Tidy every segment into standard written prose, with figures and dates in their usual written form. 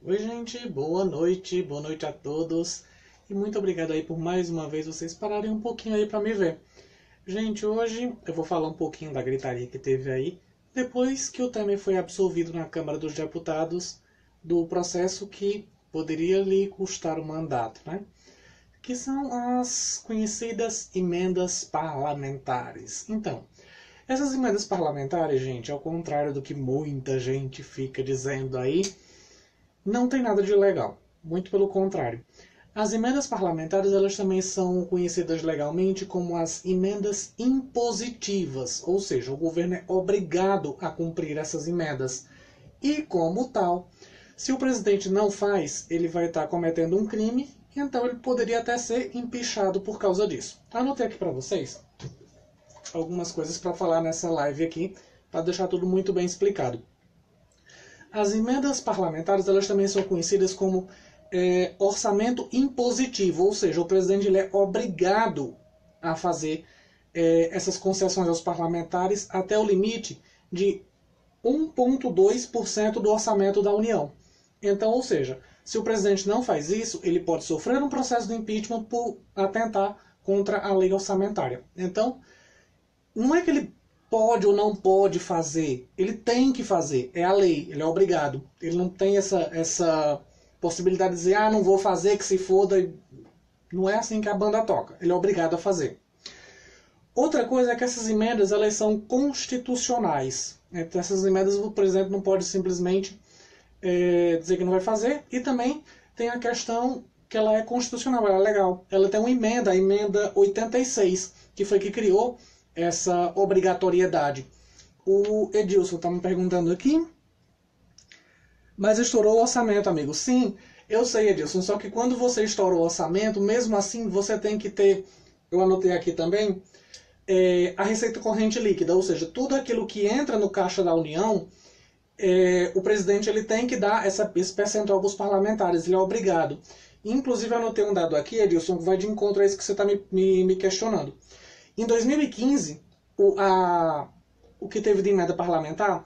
Oi, gente, boa noite a todos. E muito obrigado aí por mais uma vez vocês pararem um pouquinho aí para me ver. Gente, hoje eu vou falar um pouquinho da gritaria que teve aí, depois que o Temer foi absolvido na Câmara dos Deputados do processo que poderia lhe custar o mandato, né? Que são as conhecidas emendas parlamentares. Então, essas emendas parlamentares, gente, ao contrário do que muita gente fica dizendo aí, não tem nada de legal. Muito pelo contrário. As emendas parlamentares elas também são conhecidas legalmente como as emendas impositivas, ou seja, o governo é obrigado a cumprir essas emendas. E como tal, se o presidente não faz, ele vai estar cometendo um crime, então ele poderia até ser empichado por causa disso. Anotei aqui para vocês algumas coisas para falar nessa live aqui, para deixar tudo muito bem explicado. As emendas parlamentares elas também são conhecidas como orçamento impositivo, ou seja, o presidente ele é obrigado a fazer essas concessões aos parlamentares até o limite de 1,2% do orçamento da União. Então, ou seja, se o presidente não faz isso, ele pode sofrer um processo de impeachment por atentar contra a lei orçamentária. Então, não é que ele pode ou não pode fazer, ele tem que fazer, é a lei, ele é obrigado. Ele não tem essa possibilidade de dizer, não vou fazer, que se foda. Não é assim que a banda toca, ele é obrigado a fazer. Outra coisa é que essas emendas elas são constitucionais. Então, essas emendas o presidente não pode simplesmente dizer que não vai fazer. E também tem a questão que ela é constitucional, ela é legal. Ela tem uma emenda, a emenda 86, que foi que criou essa obrigatoriedade. O Edilson está me perguntando aqui, mas estourou o orçamento, amigo. Sim, eu sei, Edilson, só que quando você estoura o orçamento, mesmo assim você tem que ter, eu anotei aqui também, a receita corrente líquida, ou seja, tudo aquilo que entra no caixa da União, o presidente ele tem que dar esse percentual para os parlamentares, ele é obrigado. Inclusive, eu anotei um dado aqui, Edilson, que vai de encontro a isso que você está me questionando. Em 2015, o que teve de emenda parlamentar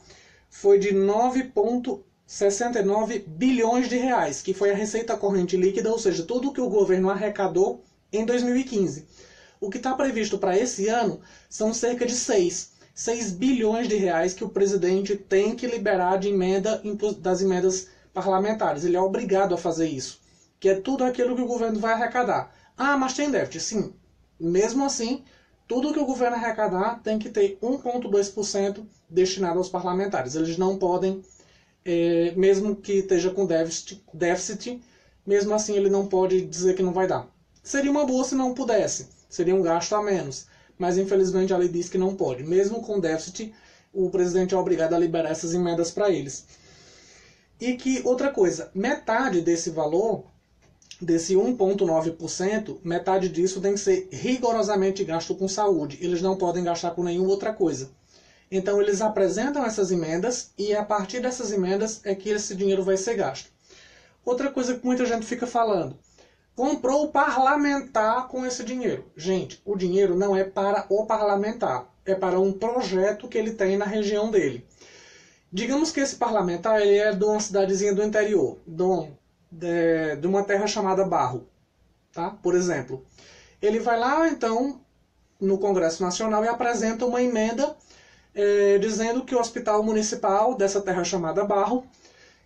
foi de 9,69 bilhões de reais, que foi a receita corrente líquida, ou seja, tudo que o governo arrecadou em 2015. O que está previsto para esse ano são cerca de 6 bilhões de reais que o presidente tem que liberar de emenda das emendas parlamentares. Ele é obrigado a fazer isso, que é tudo aquilo que o governo vai arrecadar. Mas tem déficit? Sim. Mesmo assim, tudo que o governo arrecadar tem que ter 1,2% destinado aos parlamentares. Eles não podem, mesmo que esteja com déficit, mesmo assim ele não pode dizer que não vai dar. Seria uma boa se não pudesse, seria um gasto a menos, mas infelizmente a lei diz que não pode. Mesmo com déficit, o presidente é obrigado a liberar essas emendas para eles. E que, outra coisa, metade desse valor, desse 1,9%, metade disso tem que ser rigorosamente gasto com saúde. Eles não podem gastar com nenhuma outra coisa. Então eles apresentam essas emendas e a partir dessas emendas é que esse dinheiro vai ser gasto. Outra coisa que muita gente fica falando, comprou o parlamentar com esse dinheiro. Gente, o dinheiro não é para o parlamentar, é para um projeto que ele tem na região dele. Digamos que esse parlamentar ele é de uma cidadezinha do interior, de uma terra chamada Barro, tá? Por exemplo. Ele vai lá, então, no Congresso Nacional e apresenta uma emenda dizendo que o hospital municipal dessa terra chamada Barro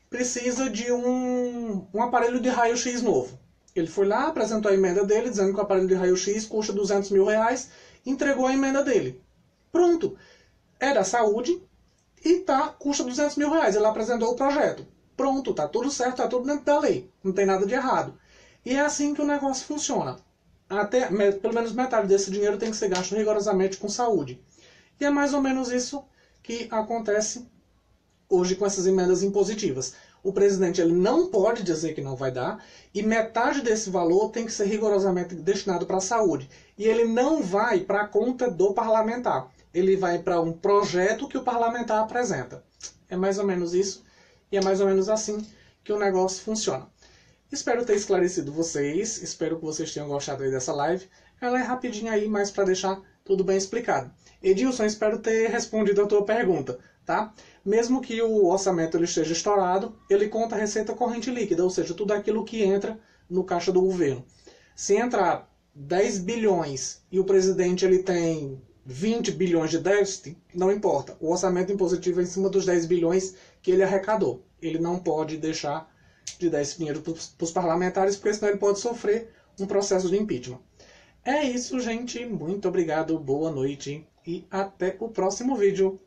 precisa de um aparelho de raio-x novo. Ele foi lá, apresentou a emenda dele, dizendo que o aparelho de raio-x custa 200 mil reais, entregou a emenda dele. Pronto. É da saúde e custa 200 mil reais. Ele apresentou o projeto. Pronto, tá tudo certo, tá tudo dentro da lei. Não tem nada de errado. E é assim que o negócio funciona. Pelo menos metade desse dinheiro tem que ser gasto rigorosamente com saúde. E é mais ou menos isso que acontece hoje com essas emendas impositivas. O presidente ele não pode dizer que não vai dar, e metade desse valor tem que ser rigorosamente destinado para a saúde. E ele não vai para a conta do parlamentar. Ele vai para um projeto que o parlamentar apresenta. É mais ou menos isso, e é mais ou menos assim que o negócio funciona. Espero ter esclarecido vocês, espero que vocês tenham gostado aí dessa live. Ela é rapidinha aí, mas para deixar tudo bem explicado. Edilson, espero ter respondido a tua pergunta, tá? mesmo que o orçamento ele esteja estourado, ele conta a receita corrente líquida, ou seja, tudo aquilo que entra no caixa do governo. Se entrar 10 bilhões e o presidente ele tem 20 bilhões de déficit, não importa. O orçamento impositivo é em cima dos 10 bilhões que ele arrecadou. Ele não pode deixar de dar esse dinheiro para os parlamentares, porque senão ele pode sofrer um processo de impeachment. É isso, gente. Muito obrigado, boa noite e até o próximo vídeo.